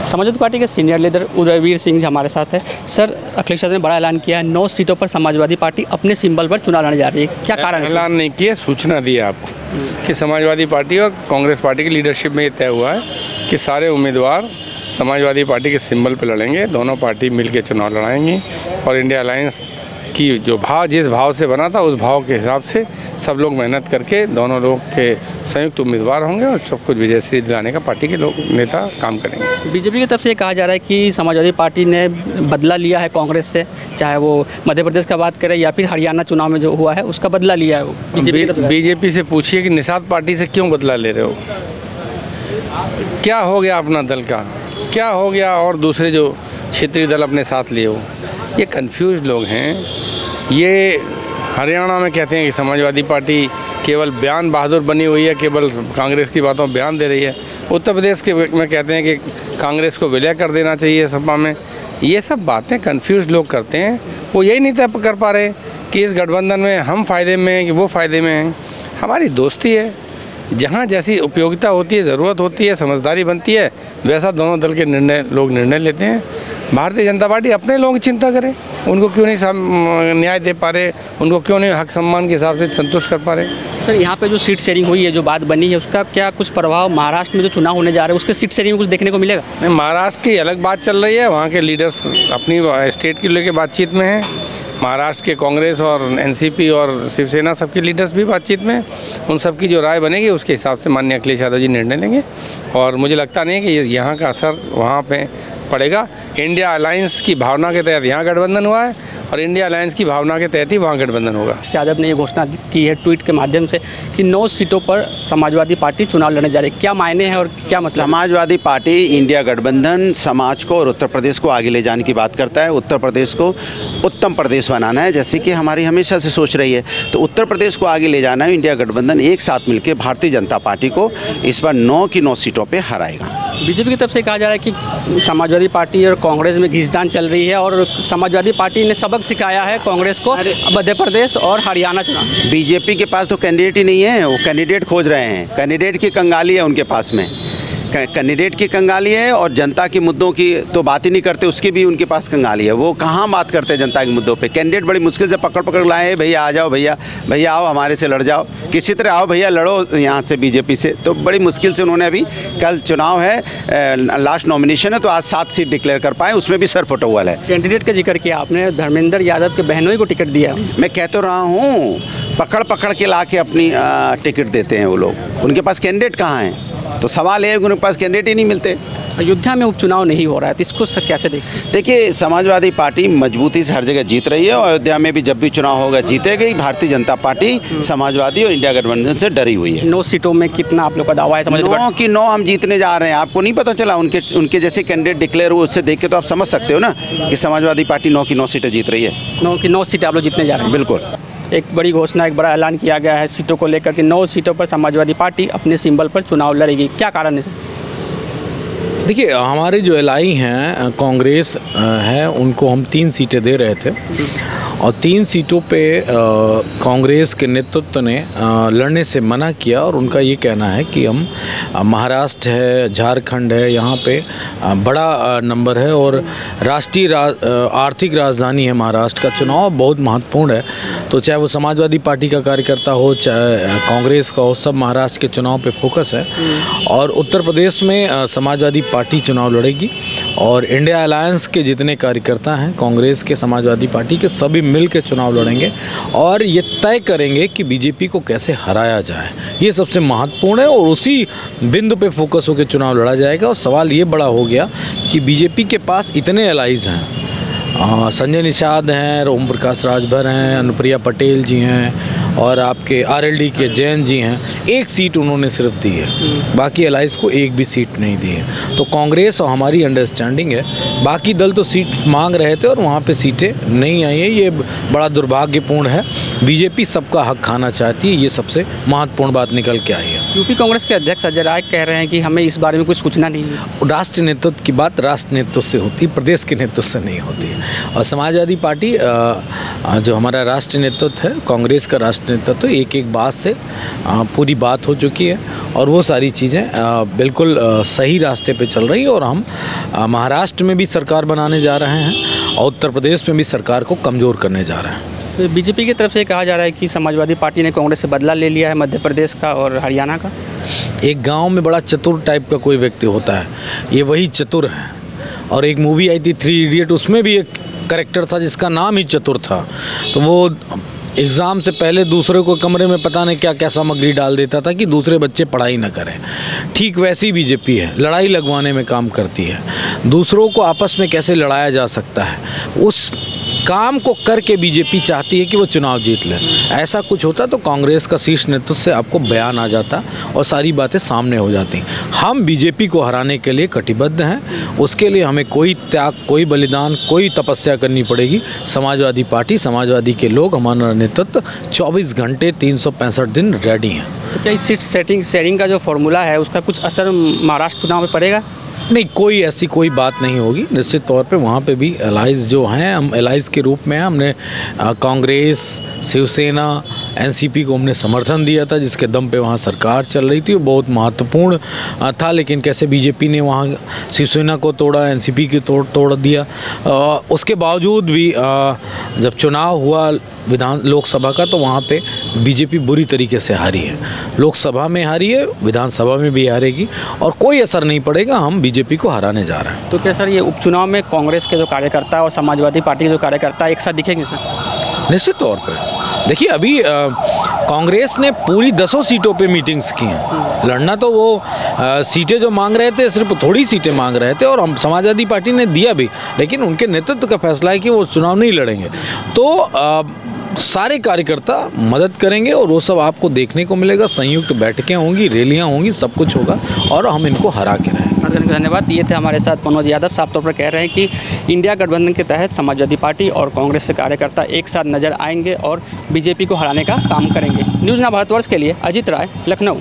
Samajwadi party के senior leader Udayveer Singh ji हमारे साथ है। सर, अखिलेश यादव ने बड़ा ऐलान किया है, 9 सीटों पर समाजवादी पार्टी अपने सिंबल पर चुनाव लड़ने जा रही है, क्या कारण है? ऐलान नहीं किया, सूचना दी आपको कि समाजवादी पार्टी और कांग्रेस पार्टी की लीडरशिप में ये तय हुआ है कि सारे उम्मीदवार समाजवादी पार्टी के सिंबल पर लड़ेंगे। दोनों पार्टी मिलकर चुनाव लड़ाएंगी और इंडिया अलायंस की जो भाव जिस भाव से बना था उस भाव के हिसाब से सब लोग मेहनत करके दोनों लोग के संयुक्त उम्मीदवार होंगे और सब कुछ विजयश्री दिलाने का पार्टी के लोग नेता काम करेंगे। बीजेपी की तरफ से कहा जा रहा है कि समाजवादी पार्टी ने बदला लिया है कांग्रेस से, चाहे वो मध्य प्रदेश का बात करें या फिर हरियाणा चुनाव में जो हुआ है उसका बदला लिया है वो। बीजेपी से पूछिए कि निषाद पार्टी से क्यों बदला ले रहे हो, क्या हो गया अपना दल का, क्या हो गया और दूसरे जो क्षेत्रीय दल अपने साथ लिए हो। ये कन्फ्यूज लोग हैं। ये हरियाणा में कहते हैं कि समाजवादी पार्टी केवल बयान बहादुर बनी हुई है, केवल कांग्रेस की बातों बयान दे रही है। उत्तर प्रदेश के में कहते हैं कि कांग्रेस को विलय कर देना चाहिए सपा में। ये सब बातें कन्फ्यूज लोग करते हैं। वो यही नहीं तय कर पा रहे कि इस गठबंधन में हम फ़ायदे में हैं कि वो फ़ायदे में हैं। हमारी दोस्ती है, जहाँ जैसी उपयोगिता होती है, ज़रूरत होती है, समझदारी बनती है, वैसा दोनों दल के लोग निर्णय लेते हैं। भारतीय जनता पार्टी अपने लोगों की चिंता करे, उनको क्यों नहीं न्याय दे पा रहे, उनको क्यों नहीं हक सम्मान के हिसाब से संतुष्ट कर पा रहे। सर, यहाँ पे जो सीट शेयरिंग हुई है, जो बात बनी है, उसका क्या कुछ प्रभाव महाराष्ट्र में जो चुनाव होने जा रहे हैं उसके सीट शेयरिंग में कुछ देखने को मिलेगा? नहीं, महाराष्ट्र की अलग बात चल रही है, वहाँ के लीडर्स अपनी स्टेट की लेकर बातचीत में हैं। महाराष्ट्र के कांग्रेस और एनसीपी और शिवसेना सबके लीडर्स भी बातचीत में। उन सब की जो राय बनेगी उसके हिसाब से माननीय अखिलेश यादव जी निर्णय लेंगे और मुझे लगता नहीं कि यहाँ का असर वहाँ पे पड़ेगा। इंडिया अलायंस की भावना के तहत यहाँ गठबंधन हुआ है और इंडिया अलायंस की भावना के तहत ही वहाँ गठबंधन होगा। यादव ने ये घोषणा की है ट्वीट के माध्यम से कि 9 सीटों पर समाजवादी पार्टी चुनाव लड़ने जा रही है। क्या मायने हैं और क्या मतलब? समाजवादी पार्टी इंडिया गठबंधन समाज को और उत्तर प्रदेश को आगे ले जाने की बात करता है। उत्तर प्रदेश को उत्तम प्रदेश बनाना है, जैसे कि हमारी हमेशा से सोच रही है। तो उत्तर प्रदेश को आगे ले जाना है। इंडिया गठबंधन एक साथ मिलकर भारतीय जनता पार्टी को इस बार 9 की 9 सीटों पर हराएगा। बीजेपी की तरफ से कहा जा रहा है कि समाजवादी पार्टी और कांग्रेस में घिसदान चल रही है और समाजवादी पार्टी ने सबक सिखाया है कांग्रेस को मध्य प्रदेश और हरियाणा चुनाव। बीजेपी के पास तो कैंडिडेट ही नहीं है, वो कैंडिडेट खोज रहे हैं। कैंडिडेट की कंगाली है उनके पास में, कैंडिडेट की कंगाली है और जनता के मुद्दों की तो बात ही नहीं करते, उसकी भी उनके पास कंगाली है। वो कहाँ बात करते हैं जनता के मुद्दों पे। कैंडिडेट बड़ी मुश्किल से पकड़ लाए, भैया आ जाओ, भैया आओ हमारे से लड़ जाओ, किसी तरह आओ भैया लड़ो यहाँ से बीजेपी से। तो बड़ी मुश्किल से उन्होंने अभी, कल चुनाव है, लास्ट नॉमिनेशन है, तो आज 7 सीट डिक्लेयर कर पाए, उसमें भी सर फुटबॉल है। कैंडिडेट का जिक्र किया आपने, धर्मेंद्र यादव के बहनोई को टिकट दिया। मैं कह तो रहा हूँ, पकड़ के ला के अपनी टिकट देते हैं वो लोग, उनके पास कैंडिडेट कहाँ हैं। तो सवाल है कि उनके पास कैंडिडेट ही नहीं मिलते। अयोध्या में उपचुनाव नहीं हो रहा है, तो इसको कैसे देखिए, समाजवादी पार्टी मजबूती से हर जगह जीत रही है और अयोध्या में भी जब भी चुनाव होगा जीतेगी। भारतीय जनता पार्टी समाजवादी और इंडिया गठबंधन से डरी हुई है। 9 सीटों में कितना आप लोग का दावा है? 9 की 9 हम जीतने जा रहे हैं। आपको नहीं पता चला? उनके जैसे कैंडिडेट डिक्लेयर हुए, उससे देख के तो आप समझ सकते हो ना कि समाजवादी पार्टी 9 की 9 सीटें जीत रही है। 9 की 9 सीटें आप लोग जीतने जा रहे हैं? बिल्कुल। एक बड़ी घोषणा, एक बड़ा ऐलान किया गया है सीटों को लेकर कि 9 सीटों पर समाजवादी पार्टी अपने सिंबल पर चुनाव लड़ेगी, क्या कारण है? देखिए, हमारे जो एलआई हैं कांग्रेस है, उनको हम 3 सीटें दे रहे थे और 3 सीटों पे कांग्रेस के नेतृत्व ने लड़ने से मना किया और उनका ये कहना है कि हम महाराष्ट्र है, झारखंड है, यहाँ पे बड़ा नंबर है और राष्ट्रीय आर्थिक राजधानी है महाराष्ट्र का, चुनाव बहुत महत्वपूर्ण है। तो चाहे वो समाजवादी पार्टी का कार्यकर्ता हो, चाहे कांग्रेस का हो, सब महाराष्ट्र के चुनाव पे फोकस है। और उत्तर प्रदेश में समाजवादी पार्टी चुनाव लड़ेगी और इंडिया अलायंस के जितने कार्यकर्ता हैं कांग्रेस के, समाजवादी पार्टी के, सभी मिल के चुनाव लड़ेंगे और ये तय करेंगे कि बीजेपी को कैसे हराया जाए। ये सबसे महत्वपूर्ण है और उसी बिंदु पे फोकस होकर चुनाव लड़ा जाएगा। और सवाल ये बड़ा हो गया कि बीजेपी के पास इतने एलाइज हैं, संजय निषाद हैं, ओम प्रकाश राजभर हैं, अनुप्रिया पटेल जी हैं और आपके आरएलडी के जैन जी हैं। 1 सीट उन्होंने सिर्फ दी है, बाकी एलाइज को 1 भी सीट नहीं दी है। तो कांग्रेस और हमारी अंडरस्टैंडिंग है, बाकी दल तो सीट मांग रहे थे और वहाँ पे सीटें नहीं आई है। ये बड़ा दुर्भाग्यपूर्ण है। बीजेपी सबका हक खाना चाहती है, ये सबसे महत्वपूर्ण बात निकल के आई है। यूपी कांग्रेस के अध्यक्ष अजय राय कह रहे हैं कि हमें इस बारे में कुछ सूचना नहीं है। राष्ट्रीय नेतृत्व की बात राष्ट्र नेतृत्व से होती है, प्रदेश के नेतृत्व से नहीं होती है। और समाजवादी पार्टी जो हमारा राष्ट्रीय नेतृत्व है, कांग्रेस का राष्ट्रीय नेतृत्व, एक एक बात से पूरी बात हो चुकी है और वो सारी चीज़ें बिल्कुल सही रास्ते पे चल रही है। और हम महाराष्ट्र में भी सरकार बनाने जा रहे हैं और उत्तर प्रदेश में भी सरकार को कमज़ोर करने जा रहे हैं। बीजेपी की तरफ से कहा जा रहा है कि समाजवादी पार्टी ने कांग्रेस से बदला ले लिया है मध्य प्रदेश का और हरियाणा का। एक गांव में बड़ा चतुर टाइप का कोई व्यक्ति होता है, ये वही चतुर है। और एक मूवी आई थी 3 इडियट, उसमें भी एक कैरेक्टर था जिसका नाम ही चतुर था। तो वो एग्ज़ाम से पहले दूसरे को कमरे में पता नहीं क्या क्या सामग्री डाल देता था कि दूसरे बच्चे पढ़ाई ना करें। ठीक वैसी बीजेपी है, लड़ाई लगवाने में काम करती है। दूसरों को आपस में कैसे लड़ाया जा सकता है, उस काम को करके बीजेपी चाहती है कि वो चुनाव जीत ले। ऐसा कुछ होता तो कांग्रेस का शीर्ष नेतृत्व से आपको बयान आ जाता और सारी बातें सामने हो जाती। हम बीजेपी को हराने के लिए कटिबद्ध हैं, उसके लिए हमें कोई त्याग, कोई बलिदान, कोई तपस्या करनी पड़ेगी। समाजवादी पार्टी, समाजवादी के लोग, हमारा नेतृत्व 24 घंटे 365 दिन रेडी हैं। तो क्या इस सीट शेयरिंग का जो फॉर्मूला है उसका कुछ असर महाराष्ट्र चुनाव में पड़ेगा? नहीं, कोई ऐसी कोई बात नहीं होगी। निश्चित तौर पे वहाँ पे भी एलाइज जो हैं, हम एलाइज के रूप में हमने कांग्रेस, शिवसेना, एनसीपी को हमने समर्थन दिया था, जिसके दम पे वहाँ सरकार चल रही थी। वो बहुत महत्वपूर्ण था। लेकिन कैसे बीजेपी ने वहाँ शिवसेना को तोड़ा, एनसीपी की तोड़ दिया। उसके बावजूद भी जब चुनाव हुआ लोकसभा का, तो वहाँ पे बीजेपी बुरी तरीके से हारी है। लोकसभा में हारी है, विधानसभा में भी हारेगी और कोई असर नहीं पड़ेगा। हम बीजेपी को हराने जा रहे हैं। तो क्या सर ये उपचुनाव में कांग्रेस के जो कार्यकर्ता और समाजवादी पार्टी के जो कार्यकर्ता एक साथ दिखेंगे सर? निश्चित तौर पर देखिए, अभी कांग्रेस ने पूरी 10 सीटों पे मीटिंग्स की हैं। लड़ना तो वो सीटें जो मांग रहे थे, सिर्फ थोड़ी सीटें मांग रहे थे और हम समाजवादी पार्टी ने दिया भी, लेकिन उनके नेतृत्व का फैसला है कि वो चुनाव नहीं लड़ेंगे। तो सारे कार्यकर्ता मदद करेंगे और वो सब आपको देखने को मिलेगा। संयुक्त बैठकें होंगी, रैलियां होंगी, सब कुछ होगा और हम इनको हरा के रहेंगे। धन्यवाद। ये थे हमारे साथ मनोज यादव। साफ तौर पर कह रहे हैं कि इंडिया गठबंधन के तहत समाजवादी पार्टी और कांग्रेस के कार्यकर्ता एक साथ नजर आएंगे और बीजेपी को हराने का काम करेंगे। न्यूज़ ना भारतवर्ष के लिए अजित राय, लखनऊ।